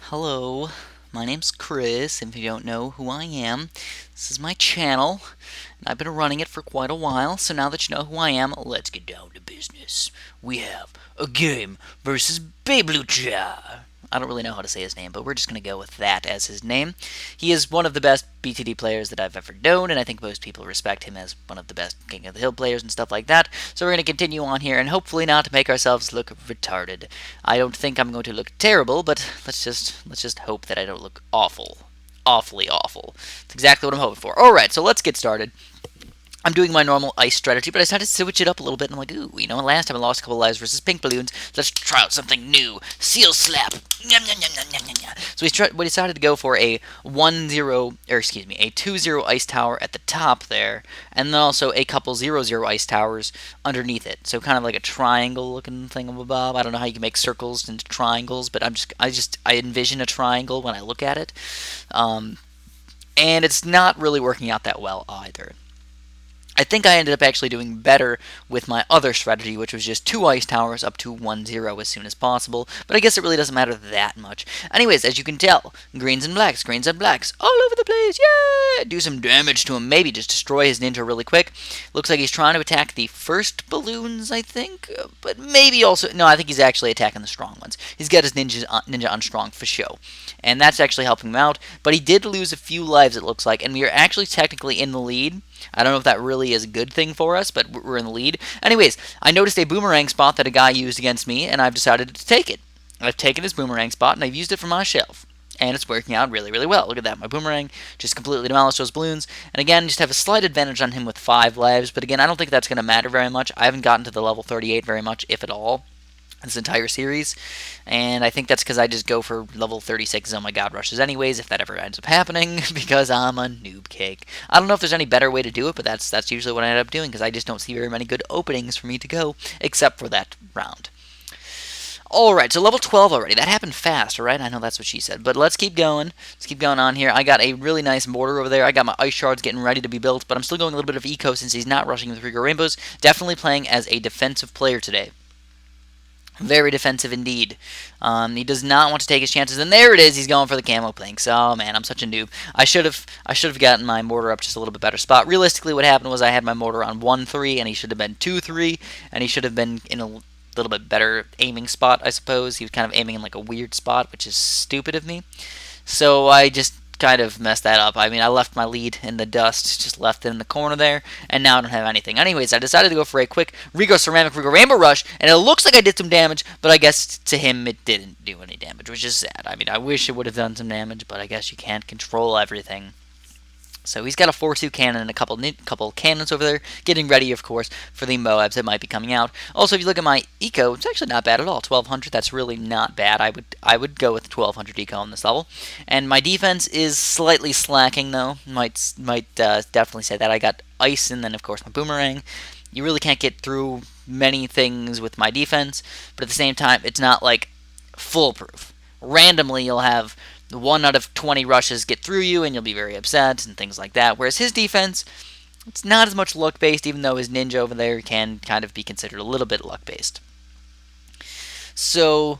Hello, my name's Chris. If you don't know who I am, this is my channel, and I've been running it for quite a while, so now that you know who I am, let's get down to business. We have a game versus Babelucha. I don't really know how to say his name, but we're just going to go with that as his name. He is one of the best BTD players that I've ever known, and I think most people respect him as one of the best King of the Hill players and stuff like that. So we're going to continue on here, and hopefully not make ourselves look retarded. I don't think I'm going to look terrible, but let's just hope that I don't look awful. Awfully awful. That's exactly what I'm hoping for. Alright, so let's get started. I'm doing my normal ice strategy, but I decided to switch it up a little bit. And I'm like, ooh, last time I lost a couple lives versus pink balloons. Let's try out something new. Seal slap. So we decided to go for a 1-0, or excuse me, a 2-0 ice tower at the top there, and then also a couple 0-0 ice towers underneath it. So kind of like a triangle-looking thingamabob. I don't know how you can make circles into triangles, but I envision a triangle when I look at it, and it's not really working out that well either. I think I ended up actually doing better with my other strategy, which was just 2 ice towers up to 1-0 as soon as possible, but I guess it really doesn't matter that much. Anyways, as you can tell, greens and blacks, all over the place, yeah! Do some damage to him, maybe just destroy his ninja really quick. Looks like he's trying to attack the first balloons, I think, but maybe also, no, I think he's actually attacking the strong ones. He's got his ninja on strong for show, and that's actually helping him out, but he did lose a few lives, it looks like, and we are actually technically in the lead. I don't know if that really is a good thing for us, but we're in the lead. Anyways, I noticed a boomerang spot that a guy used against me, and I've decided to take it. I've taken his boomerang spot, and I've used it for my shelf. And it's working out really, really well. Look at that. My boomerang just completely demolished those balloons. And again, just have a slight advantage on him with 5 lives. But again, I don't think that's going to matter very much. I haven't gotten to the level 38 very much, if at all, this entire series, and I think that's because I just go for level 36 oh my god rushes anyways, if that ever ends up happening, because I'm a noob cake. I don't know if there's any better way to do it, but that's usually what I end up doing, because I just don't see very many good openings for me to go, except for that round. Alright, so level 12 already. That happened fast, alright? I know that's what she said. But let's keep going. Let's keep going on here. I got a really nice mortar over there. I got my ice shards getting ready to be built, but I'm still going a little bit of eco since he's not rushing with Rigo Rainbows. Definitely playing as a defensive player today. Very defensive indeed. He does not want to take his chances, and there it is. He's going for the camo planks. Oh man, I'm such a noob. I should have gotten my mortar up just a little bit better spot. Realistically, what happened was I had my mortar on 1-3, and he should have been 2-3, and he should have been in a little bit better aiming spot, I suppose. He was kind of aiming in like a weird spot, which is stupid of me. So I just kind of messed that up. I mean, I left my lead in the dust, just left it in the corner there, and now I don't have anything. Anyways, I decided to go for a quick Rigo Ceramic Rigo Rainbow Rush, and it looks like I did some damage, but I guess to him it didn't do any damage, which is sad. I mean, I wish it would have done some damage, but I guess you can't control everything. So he's got a 4-2 cannon and a couple cannons over there, getting ready, of course, for the Moabs that might be coming out. Also, if you look at my eco, it's actually not bad at all. 1200, that's really not bad. I would go with 1200 eco on this level. And my defense is slightly slacking, though. Might definitely say that. I got ice and then, of course, my boomerang. You really can't get through many things with my defense, but at the same time, it's not like foolproof. Randomly, you'll have 1 out of 20 rushes get through you, and you'll be very upset, and things like that. Whereas his defense, it's not as much luck-based, even though his ninja over there can kind of be considered a little bit luck-based. So,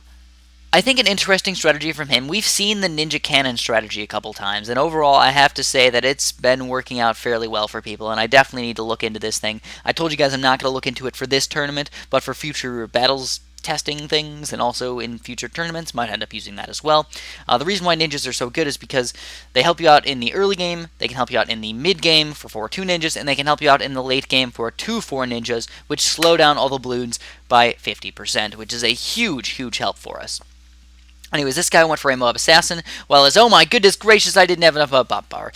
I think an interesting strategy from him. We've seen the ninja cannon strategy a couple times, and overall, I have to say that it's been working out fairly well for people, and I definitely need to look into this thing. I told you guys I'm not going to look into it for this tournament, but for future battles testing things, and also in future tournaments, might end up using that as well. The reason why ninjas are so good is because they help you out in the early game, they can help you out in the mid game for 4-2 ninjas, and they can help you out in the late game for 2-4 ninjas, which slow down all the balloons by 50%, which is a huge, huge help for us. Anyways, this guy went for a Moab Assassin, while as, oh my goodness gracious, I didn't have enough of a pop power.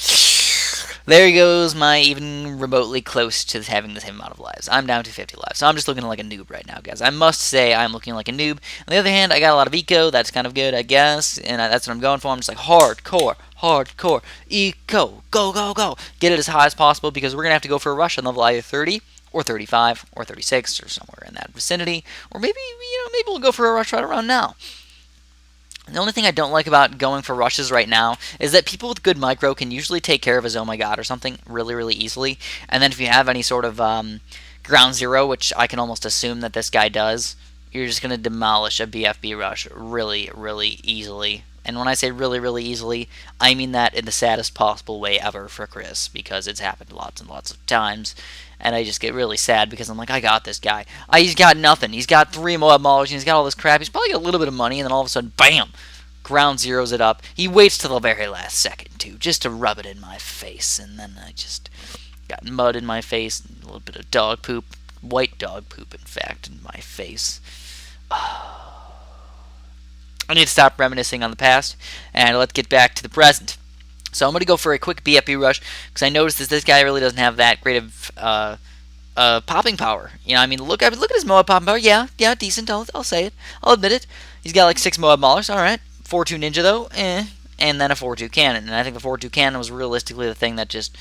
There goes my even remotely close to having the same amount of lives. I'm down to 50 lives, so I'm just looking like a noob right now, guys. I must say I'm looking like a noob. On the other hand, I got a lot of eco. That's kind of good, I guess, and that's what I'm going for. I'm just like hardcore, eco, go, go, go. Get it as high as possible, because we're going to have to go for a rush on level either 30 or 35 or 36 or somewhere in that vicinity, or maybe we'll go for a rush right around now. The only thing I don't like about going for rushes right now is that people with good micro can usually take care of his oh my god or something really, really easily. And then if you have any sort of ground zero, which I can almost assume that this guy does, you're just going to demolish a BFB rush really, really easily And when I say really, really easily, I mean that in the saddest possible way ever for Chris, because it's happened lots and lots of times. And I just get really sad because I'm like, I got this guy. He's got nothing. He's got 3 Moab Maulers, and he's got all this crap. He's probably got a little bit of money, and then all of a sudden, bam! Ground zeroes it up. He waits till the very last second, too, just to rub it in my face. And then I just got mud in my face, and a little bit of dog poop. White dog poop, in fact, in my face. I need to stop reminiscing on the past, and let's get back to the present. So I'm going to go for a quick BFB rush, because I noticed that this guy really doesn't have that great of popping power. You know, I mean, look at his Moab popping power. Yeah, decent. I'll say it. I'll admit it. He's got like 6 Moab Maulers. All right. 4-2 Ninja, though. And then a 4-2 Cannon. And I think the 4-2 Cannon was realistically the thing that just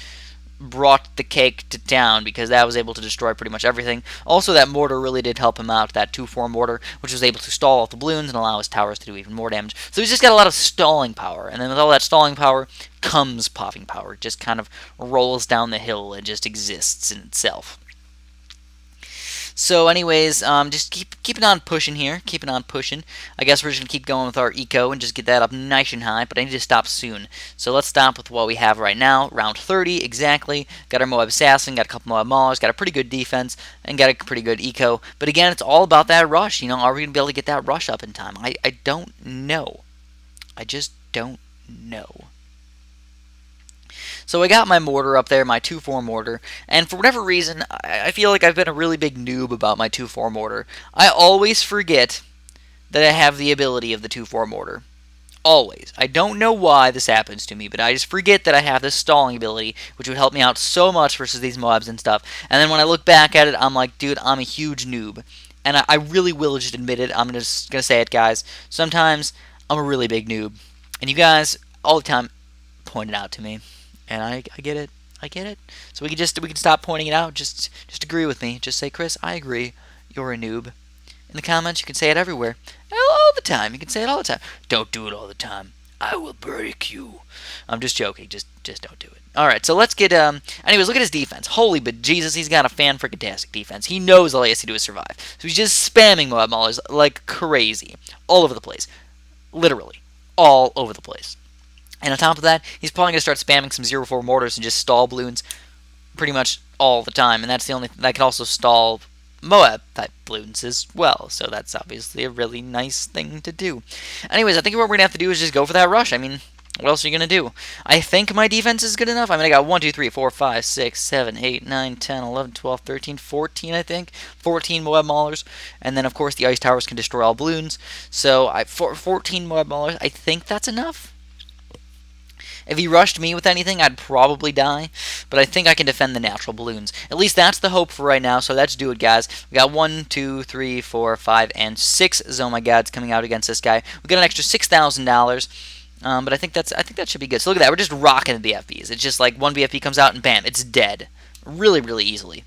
brought the cake to town, because that was able to destroy pretty much everything. Also, that mortar really did help him out, that 2-4 mortar, which was able to stall off the balloons and allow his towers to do even more damage. So he's just got a lot of stalling power, and then with all that stalling power comes popping power. It just kind of rolls down the hill and just exists in itself. So anyways, just keeping on pushing here, keeping on pushing. I guess we're just going to keep going with our eco and just get that up nice and high, but I need to stop soon. So let's stop with what we have right now, round 30 exactly. Got our Moab Assassin, got a couple Moab Maulers, got a pretty good defense, and got a pretty good eco. But again, it's all about that rush. You know, are we going to be able to get that rush up in time? I don't know. I just don't know. So I got my mortar up there, my 2-4 mortar, and for whatever reason, I feel like I've been a really big noob about my 2-4 mortar. I always forget that I have the ability of the 2-4 mortar. Always. I don't know why this happens to me, but I just forget that I have this stalling ability, which would help me out so much versus these Moabs and stuff. And then when I look back at it, I'm like, dude, I'm a huge noob. And I really will just admit it. I'm just going to say it, guys. Sometimes I'm a really big noob. And you guys, all the time, point it out to me. And I get it. I get it. So we can stop pointing it out. Just agree with me. Just say, Chris, I agree. You're a noob. In the comments, you can say it everywhere. All the time. You can say it all the time. Don't do it all the time. I will break you. I'm just joking. Just don't do it. All right. So let's get. Anyways, look at his defense. Holy but Jesus, he's got a fan-freaking-tastic defense. He knows all he has to do is survive. So he's just spamming Moab Maulers like crazy, all over the place, literally, all over the place. And on top of that, he's probably going to start spamming some 0-4 mortars and just stall balloons pretty much all the time. And that's the only that can also stall Moab-type balloons as well. So that's obviously a really nice thing to do. Anyways, I think what we're going to have to do is just go for that rush. I mean, what else are you going to do? I think my defense is good enough. I mean, I got 1, 2, 3, 4, 5, 6, 7, 8, 9, 10, 11, 12, 13, 14, I think. 14 Moab Maulers. And then, of course, the ice towers can destroy all balloons. So, 14 Moab Maulers, I think that's enough. If he rushed me with anything, I'd probably die, but I think I can defend the natural balloons. At least that's the hope for right now, so let's do it, guys. We got 1, 2, 3, 4, 5, and 6 Zomagods coming out against this guy. We got an extra $6,000, but I think that should be good. So look at that, we're just rocking the BFBs. It's just like one BFB comes out and bam, it's dead. Really, really easily.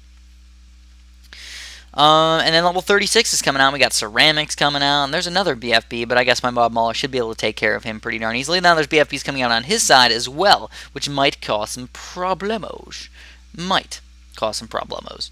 And then level 36 is coming out. We got ceramics coming out. And there's another BFB, but I guess my Mob Mauler should be able to take care of him pretty darn easily. Now there's BFBs coming out on his side as well, which might cause some problemos. Might cause some problemos.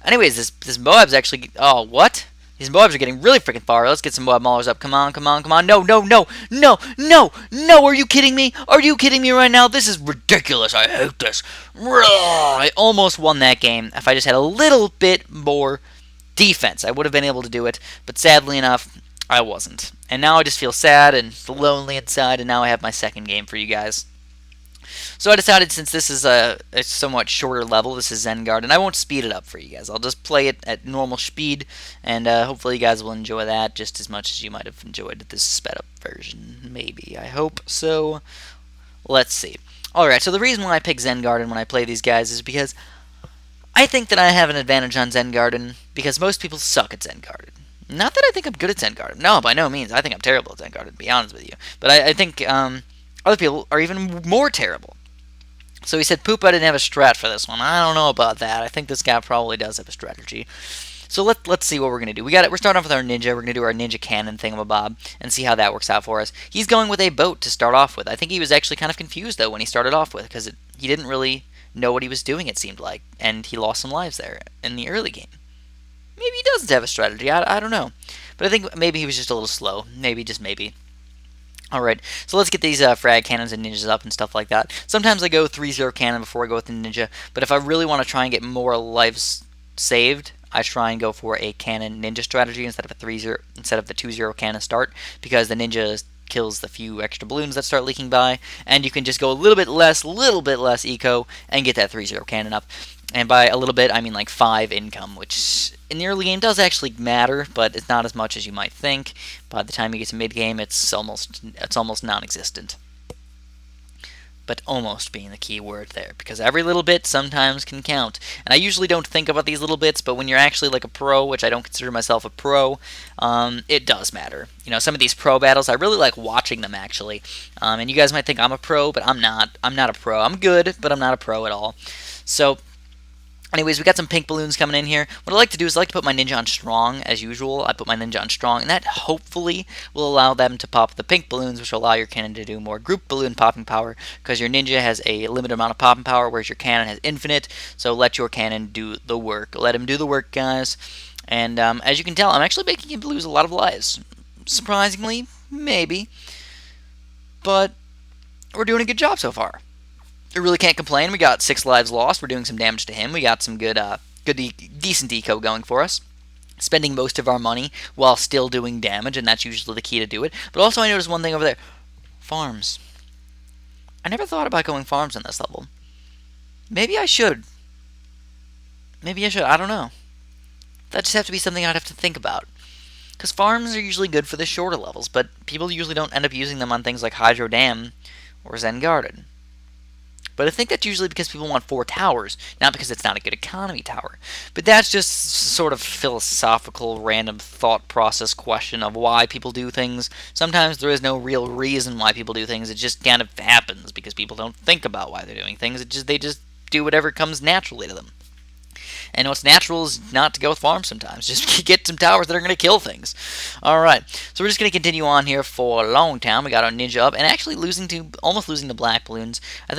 Anyways, this Moab's actually... Oh, what? These Moabs are getting really freaking far. Let's get some Moab Maulers up. Come on, come on, come on. No, no, no, no, no, no. Are you kidding me? Are you kidding me right now? This is ridiculous. I hate this. I almost won that game if I just had a little bit more defense. I would have been able to do it, but sadly enough, I wasn't. And now I just feel sad and lonely inside, and now I have my second game for you guys. So I decided, since this is a somewhat shorter level, this is Zengard, and I won't speed it up for you guys. I'll just play it at normal speed, and hopefully you guys will enjoy that just as much as you might have enjoyed this sped up version. Maybe. I hope so. Let's see. Alright, so the reason why I pick Zengarden when I play these guys is because I think that I have an advantage on Zengarden because most people suck at Zengarden. Not that I think I'm good at Zengarden. No, by no means. I think I'm terrible at Zengarden, to be honest with you. But I think other people are even more terrible. So he said, poop, I didn't have a strat for this one. I don't know about that. I think this guy probably does have a strategy. So let's see what we're going to do. We're starting off with our ninja. We're going to do our ninja cannon thingamabob and see how that works out for us. He's going with a boat to start off with. I think he was actually kind of confused, though, when he started off with, because he didn't really know what he was doing, it seemed like, and he lost some lives there in the early game. Maybe he doesn't have a strategy, I don't know. But I think maybe he was just a little slow. Maybe, just maybe. Alright, so let's get these frag cannons and ninjas up and stuff like that. Sometimes I go 3-0 cannon before I go with the ninja, but if I really want to try and get more lives saved, I try and go for a cannon ninja strategy instead of a 3-0 instead of the 2-0 cannon start, because the ninja kills the few extra balloons that start leaking by, and you can just go a little bit less eco and get that 3-0 cannon up. And by a little bit, I mean like 5 income, which in the early game does actually matter, but it's not as much as you might think. By the time you get to mid game, it's almost non-existent. But almost being the key word there, because every little bit sometimes can count. And I usually don't think about these little bits, but when you're actually like a pro, which I don't consider myself a pro, it does matter. You know, some of these pro battles, I really like watching them actually. And you guys might think I'm a pro, but I'm not. I'm not a pro. I'm good, but I'm not a pro at all. So anyways, we got some pink balloons coming in here. What I like to do is I like to put my ninja on strong, as usual. I put my ninja on strong, and that hopefully will allow them to pop the pink balloons, which will allow your cannon to do more group balloon popping power, because your ninja has a limited amount of popping power, whereas your cannon has infinite, so let your cannon do the work. Let him do the work, guys. And as you can tell, I'm actually making him lose a lot of lives. Surprisingly, maybe. But we're doing a good job so far. We really can't complain. We got 6 lives lost. We're doing some damage to him. We got some decent eco going for us. Spending most of our money while still doing damage, and that's usually the key to do it. But also I noticed one thing over there. Farms. I never thought about going farms on this level. Maybe I should. Maybe I should. I don't know. That just have to be something I'd have to think about. Because farms are usually good for the shorter levels, but people usually don't end up using them on things like Hydro Dam or Zen Garden. But I think that's usually because people want 4 towers, not because it's not a good economy tower. But that's just sort of philosophical, random thought process question of why people do things. Sometimes there is no real reason why people do things. It just kind of happens because people don't think about why they're doing things. They just do whatever comes naturally to them. And what's natural is not to go with farms sometimes. Just get some towers that are going to kill things. Alright, so we're just going to continue on here for a long time. We got our ninja up, and actually almost losing the black balloons. I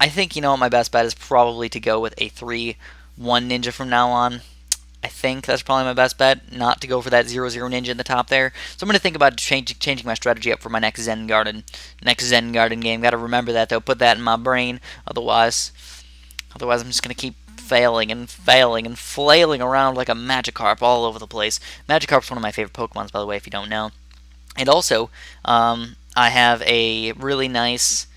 think, you know what, my best bet is probably to go with a 3-1 ninja from now on. I think that's probably my best bet, not to go for that 0-0 ninja in the top there. So I'm going to think about changing my strategy up for my next Zen Garden game. Got to remember that, though. Put that in my brain. Otherwise I'm just going to keep failing and flailing around like a Magikarp all over the place. Magikarp's one of my favorite Pokemons, by the way, if you don't know. And also, I have a really nice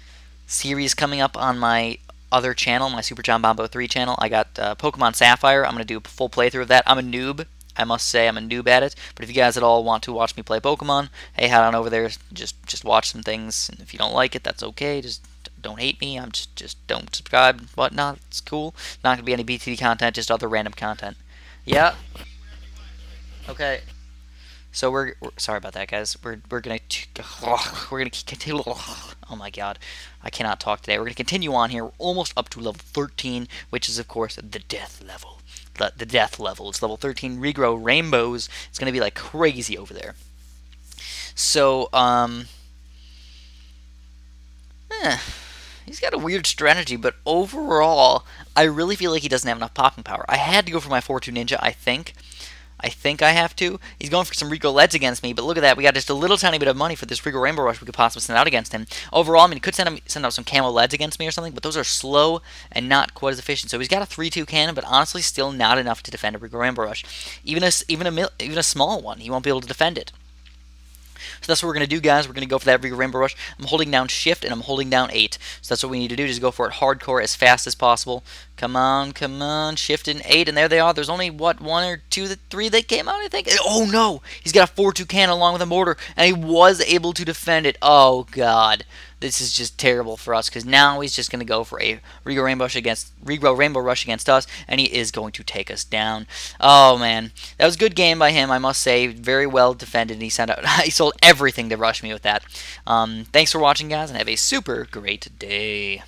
series coming up on my other channel, my Super John Bombo 3 channel. I got Pokemon Sapphire. I'm going to do a full playthrough of that. I'm a noob. I must say I'm a noob at it. But if you guys at all want to watch me play Pokemon, hey, head on over there. Just watch some things. And if you don't like it, that's okay. Just don't hate me. I'm just don't subscribe and whatnot. It's cool. Not going to be any BTD content, just other random content. Yeah. Okay. So we're sorry about that, guys. We're gonna continue. Oh my god, I cannot talk today. We're gonna continue on here. We're almost up to level 13, which is of course the death level. The death level. It's level 13. Regrow rainbows. It's gonna be like crazy over there. So he's got a weird strategy, but overall, I really feel like he doesn't have enough popping power. I had to go for my 4-2 ninja, I think I have to. He's going for some Rico Leads against me, but look at that. We got just a little tiny bit of money for this Rico Rainbow Rush we could possibly send out against him. Overall, I mean, he could send out some Camo Leads against me or something, but those are slow and not quite as efficient. So he's got a 3-2 cannon, but honestly, still not enough to defend a Rico Rainbow Rush. Even a small one, he won't be able to defend it. So that's what we're going to do, guys. We're going to go for that Rico Rainbow Rush. I'm holding down Shift, and I'm holding down 8. So that's what we need to do, just go for it hardcore as fast as possible. Come on, Shift and 8, and there they are. There's only, what, 1 or 2, 3 that came out, I think? Oh, no! He's got a 4-2 cannon along with a mortar, and he was able to defend it. Oh, God. This is just terrible for us, because now he's just going to go for a Regrow Rainbow Rush against us, and he is going to take us down. Oh, man. That was a good game by him, I must say. Very well defended, and he sold everything to rush me with that. Thanks for watching, guys, and have a super great day.